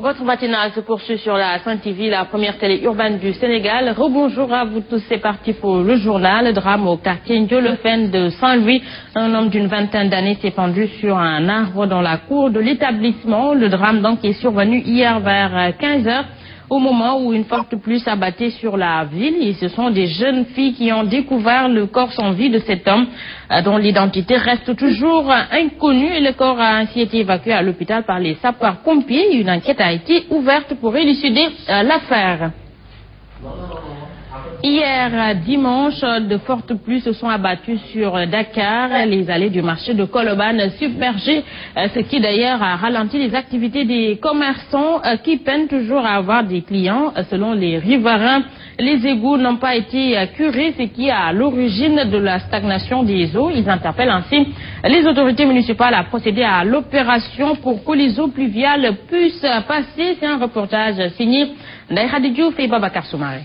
Votre matinale se poursuit sur la Sen TV, la première télé urbaine du Sénégal. Rebonjour à vous tous, c'est parti pour le journal. Drame au quartier Ndiolofène de Saint-Louis. Un homme d'une vingtaine d'années s'est pendu sur un arbre dans la cour de l'établissement. Le drame donc est survenu hier vers 15h. Au moment où une forte pluie s'abattait sur la ville, et ce sont des jeunes filles qui ont découvert le corps sans vie de cet homme, dont l'identité reste toujours inconnue, et le corps a ainsi été évacué à l'hôpital par les sapeurs-pompiers. Une enquête a été ouverte pour élucider l'affaire. Hier dimanche, de fortes pluies se sont abattues sur Dakar, les allées du marché de Colobane submergées, ce qui d'ailleurs a ralenti les activités des commerçants qui peinent toujours à avoir des clients. Selon les riverains, les égouts n'ont pas été curés, ce qui est à l'origine de la stagnation des eaux. Ils interpellent ainsi les autorités municipales à procéder à l'opération pour que les eaux pluviales puissent passer. C'est un reportage signé Ndaïkhadi Diouf et Babacar Soumaré.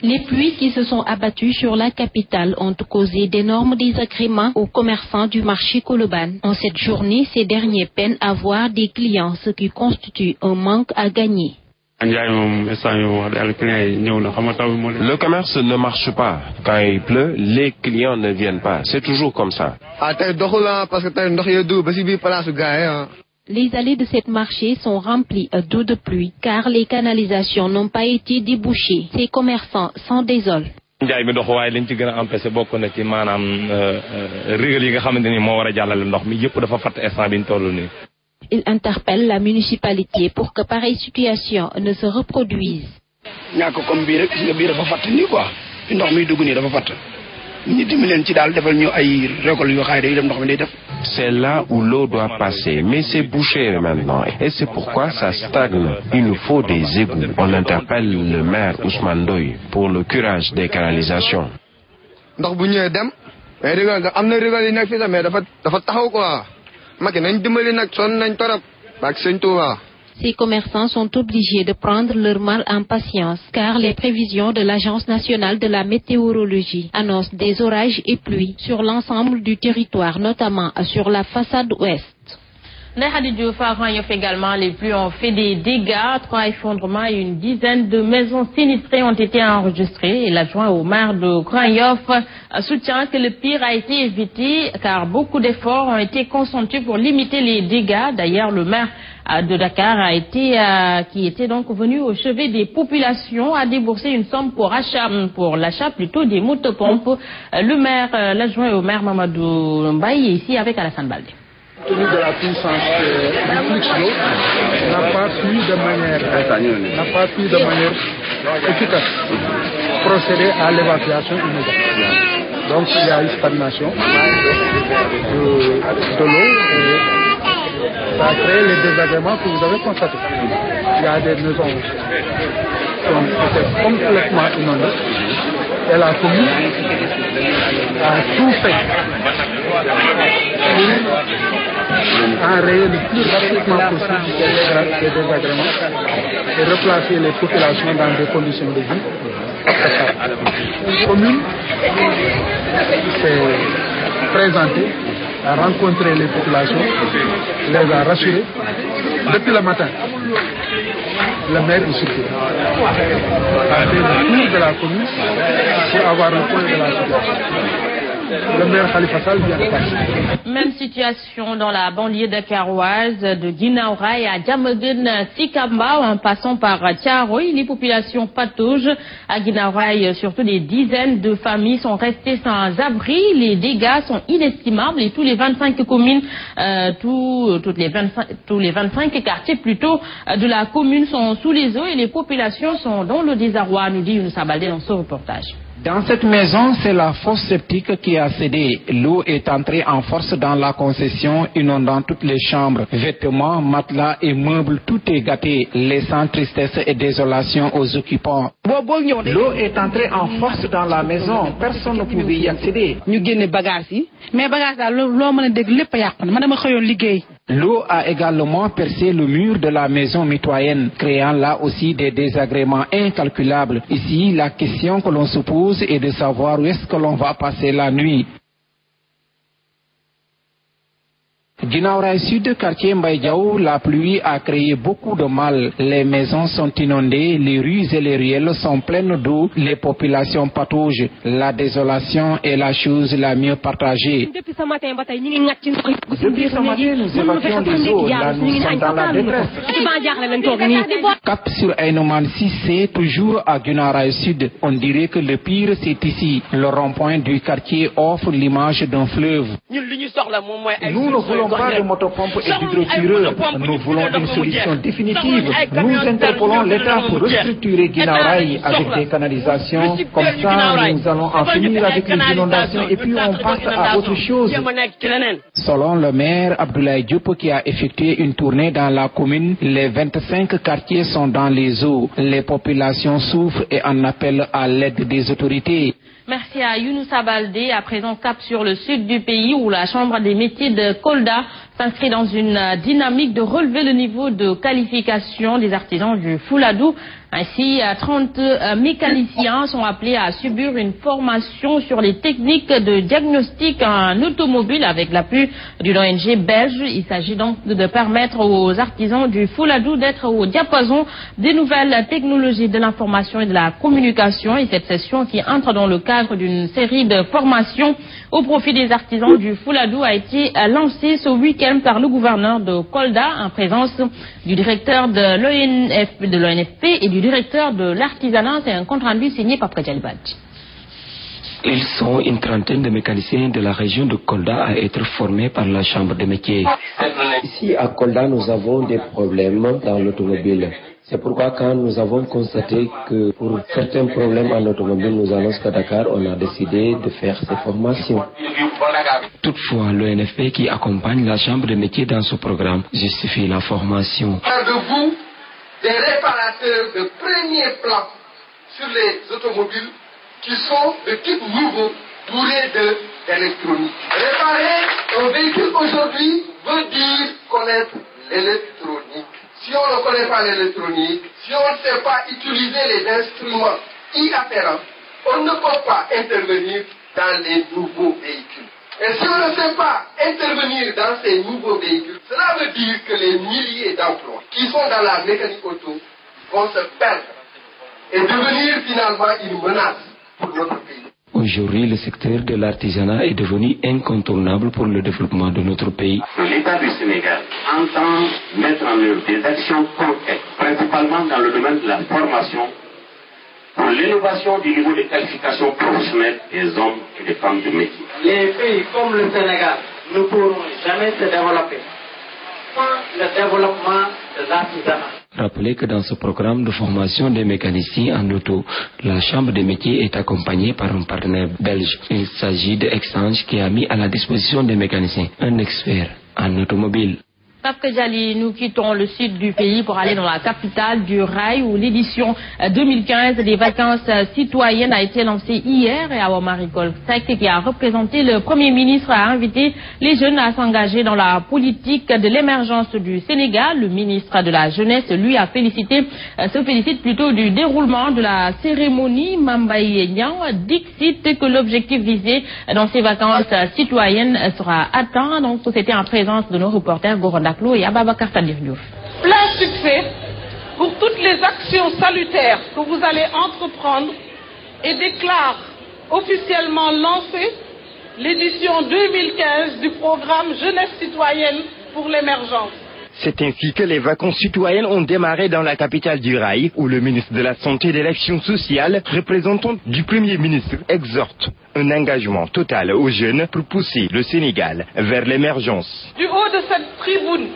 Les pluies qui se sont abattues sur la capitale ont causé d'énormes désagréments aux commerçants du marché Colobane. En cette journée, ces derniers peinent à voir des clients, ce qui constitue un manque à gagner. Le commerce ne marche pas. Quand il pleut, les clients ne viennent pas. C'est toujours comme ça. Les allées de cette marché sont remplies d'eau de pluie car les canalisations n'ont pas été débouchées. Ces commerçants s'en désolent. Ils interpellent la municipalité pour que pareille situation ne se reproduise. C'est là où l'eau doit passer, mais c'est bouché maintenant. Et c'est pourquoi ça stagne. Il nous faut des égouts. On interpelle le maire Ousmane Doy pour le curage des canalisations. Ces commerçants sont obligés de prendre leur mal en patience car les prévisions de l'Agence nationale de la météorologie annoncent des orages et pluies sur l'ensemble du territoire, notamment sur la façade ouest. Ndaïkhadi Diouf également, les pluies ont fait des dégâts. 3 effondrements et une dizaine de maisons sinistrées ont été enregistrées. Et l'adjoint au maire de Grand Yoff soutient que le pire a été évité car beaucoup d'efforts ont été consentis pour limiter les dégâts. D'ailleurs, le maire de Dakar qui était donc venu au chevet des populations, a déboursé une somme pour l'achat plutôt des motopompes. Le maire, l'adjoint au maire Mamadou Mbaye est ici avec Alassane Baldé. Tenu de la puissance du flux d'eau, n'a pas pu de manière efficace procéder à l'évacuation immédiate. Donc il y a une stagnation de l'eau et ça a créé les désagréments que vous avez constatés. Il y a des maisons qui ont été complètement inondées et la commune a tout fait enrayer le plus rapidement possible ces désagréments et replacer les populations dans des conditions de vie acceptables. La commune s'est présentée, a rencontré les populations, les a rassurées depuis le matin. Le maire est sur place. A fait le tour de la commune pour avoir le point de la situation. Le maire Khalifa Sall vient de passer. Même situation dans la banlieue dakaroise de Guinaouraï à Diamaguène Sikamba en passant par Thiaroye. Les populations pataugent à Guinaouraï, surtout des dizaines de familles sont restées sans abri. Les dégâts sont inestimables et tous les 25 communes, tous les 25 quartiers plutôt de la commune sont sous les eaux et les populations sont dans le désarroi, nous dit Younoussa Baldé dans ce reportage. Dans cette maison, c'est la fosse septique qui a cédé. L'eau est entrée en force dans la concession, inondant toutes les chambres. Vêtements, matelas et meubles, tout est gâté, laissant tristesse et désolation aux occupants. L'eau est entrée en force dans la maison. Personne ne pouvait y accéder. L'eau a également percé le mur de la maison mitoyenne, créant là aussi des désagréments incalculables. Ici, la question que l'on se pose est de savoir où est-ce que l'on va passer la nuit. Guinaw Rail Sud, quartier Mbaye Diaw, la pluie a créé beaucoup de mal. Les maisons sont inondées, les rues et les ruelles sont pleines d'eau, les populations pataugent. La désolation est la chose la mieux partagée. Depuis ce matin, nous évacuons les eaux, là nous sommes dans la détresse. Cap sur Aïnoumane Cissé, toujours à Guinaw Rail Sud. On dirait que le pire c'est ici. Le rond-point du quartier offre l'image d'un fleuve. Nous ne voulons pas de motopompes et d'hydrotireurs. Nous voulons une solution définitive. Nous interpellons l'État pour restructurer Guinaw Rail avec des canalisations. Comme ça, nous allons en finir avec les inondations et puis on passe à autre chose. Selon le maire Abdoulaye Diop qui a effectué une tournée dans la commune, les 25 quartiers sont dans les eaux. Les populations souffrent et en appellent à l'aide des autorités. Merci à Younoussa Baldé. À présent, cap sur le sud du pays où la Chambre des métiers de Kolda s'inscrit dans une dynamique de relever le niveau de qualification des artisans du Fouladou. Ainsi, 30 mécaniciens sont appelés à subir une formation sur les techniques de diagnostic en automobile avec l'appui d'une ONG belge. Il s'agit donc de permettre aux artisans du Fouladou d'être au diapason des nouvelles technologies de l'information et de la communication. Et cette session qui entre dans le cadre d'une série de formations au profit des artisans du Fouladou a été lancée ce week-end par le gouverneur de Kolda en présence du directeur de l'ONFP et du directeur de l'artisanat. C'est un compte rendu signé par Prédjalibad. Ils sont une trentaine de mécaniciens de la région de Kolda à être formés par la Chambre des métiers. Ici à Kolda, nous avons des problèmes dans l'automobile. C'est pourquoi quand nous avons constaté que pour certains problèmes en automobile, nous allons jusqu'à Dakar, on a décidé de faire ces formations. Toutefois, l'ONFP qui accompagne la Chambre des métiers dans ce programme justifie la formation. De vous, des réparateurs de premier plan sur les automobiles qui sont de type nouveau, bourrés d'électronique. Réparer un véhicule aujourd'hui veut dire connaître l'électronique. Si on ne connaît pas l'électronique, si on ne sait pas utiliser les instruments y afférents, on ne peut pas intervenir dans les nouveaux véhicules. Et si on ne sait pas intervenir dans ces nouveaux véhicules, cela veut dire que les milliers d'emplois qui sont dans la mécanique auto vont se perdre et devenir finalement une menace pour notre pays. Aujourd'hui, le secteur de l'artisanat est devenu incontournable pour le développement de notre pays. L'État du Sénégal entend mettre en œuvre des actions concrètes, principalement dans le domaine de la formation, pour l'innovation du niveau de qualification professionnelle des hommes et des femmes de métier. Les pays comme le Sénégal ne pourront jamais se développer sans le développement de l'artisanat. Rappelez que dans ce programme de formation des mécaniciens en auto, la Chambre des métiers est accompagnée par un partenaire belge. Il s'agit d'Exchange qui a mis à la disposition des mécaniciens un expert en automobile. Pape Djali, nous quittons le sud du pays pour aller dans la capitale du rail où l'édition 2015 des vacances citoyennes a été lancée hier et Awamari Golfsec qui a représenté le Premier ministre a invité les jeunes à s'engager dans la politique de l'émergence du Sénégal. Le ministre de la Jeunesse, lui, se félicite plutôt du déroulement de la cérémonie. Mambaye Niang dixit que l'objectif visé dans ces vacances citoyennes sera atteint. Donc, c'était en présence de nos reporters Goronda et Ababakar Tadir Diouf. Plein succès pour toutes les actions salutaires que vous allez entreprendre et déclare officiellement lancée l'édition 2015 du programme Jeunesse citoyenne pour l'émergence. C'est ainsi que les vacances citoyennes ont démarré dans la capitale du rail, où le ministre de la Santé et de l'Action sociale, représentant du Premier ministre, exhorte un engagement total aux jeunes pour pousser le Sénégal vers l'émergence. Du haut de cette tribune,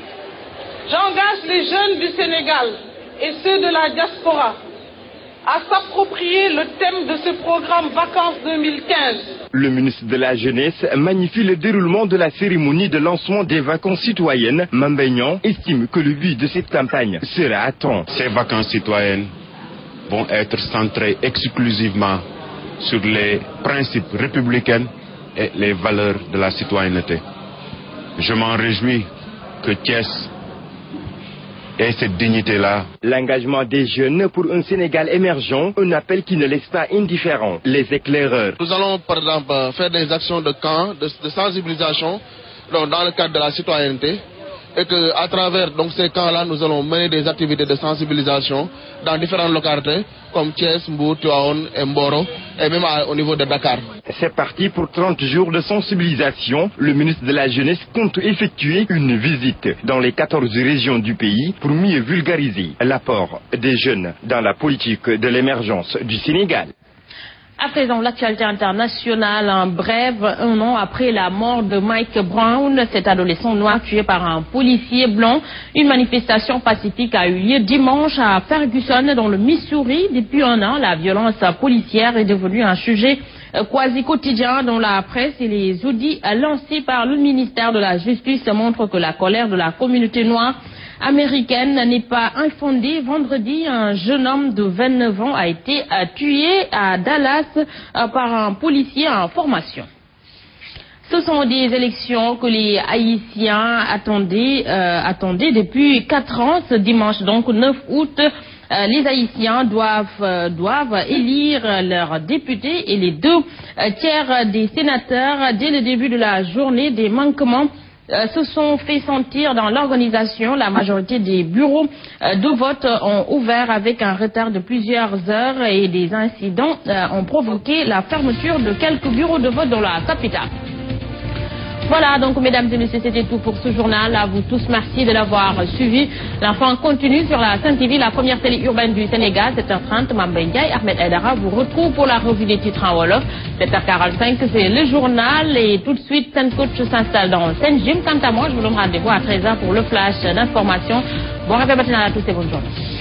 j'engage les jeunes du Sénégal et ceux de la diaspora à s'approprier le thème de ce programme Vacances 2015. Le ministre de la Jeunesse magnifie le déroulement de la cérémonie de lancement des vacances citoyennes. Mambaye Niang estime que le but de cette campagne sera à temps. Ces vacances citoyennes vont être centrées exclusivement sur les principes républicains et les valeurs de la citoyenneté. Je m'en réjouis que Thiès ait cette dignité-là. L'engagement des jeunes pour un Sénégal émergent, un appel qui ne laisse pas indifférents les éclaireurs. Nous allons par exemple faire des actions de camp, de sensibilisation donc, dans le cadre de la citoyenneté, et qu'à travers donc, ces camps-là, nous allons mener des activités de sensibilisation dans différentes localités comme Thiès, Mbour, Tivaouane et Mboro, et même au niveau de Dakar. C'est parti pour 30 jours de sensibilisation. Le ministre de la Jeunesse compte effectuer une visite dans les 14 régions du pays pour mieux vulgariser l'apport des jeunes dans la politique de l'émergence du Sénégal. À présent, l'actualité internationale, en bref, un an après la mort de Mike Brown, cet adolescent noir tué par un policier blanc, une manifestation pacifique a eu lieu dimanche à Ferguson, dans le Missouri. Depuis un an, la violence policière est devenue un sujet quasi quotidien dans la presse et les audits lancés par le ministère de la Justice montrent que la colère de la communauté noire américaine n'est pas infondée. Vendredi, un jeune homme de 29 ans a été tué à Dallas par un policier en formation. Ce sont des élections que les Haïtiens attendaient depuis 4 ans. Ce dimanche, donc 9 août, les Haïtiens doivent élire leurs députés et les 2 tiers des sénateurs. Dès le début de la journée, des manquements se sont fait sentir dans l'organisation. La majorité des bureaux de vote ont ouvert avec un retard de plusieurs heures et des incidents ont provoqué la fermeture de quelques bureaux de vote dans la capitale. Voilà, donc mesdames et messieurs, c'était tout pour ce journal. À vous tous, merci de l'avoir suivi. L'info continue sur la Sen TV, la première télé urbaine du Sénégal, 7h30. Mambay Ndiaye, Ahmed Aïdara vous retrouve pour la revue des titres en Wolof. 7h45, c'est le journal et tout de suite, Sen Coach s'installe dans Sen Gym. Quant à moi, je vous donne rendez-vous à 13h pour le flash d'information. Bon réveil matinal à tous et bonne journée.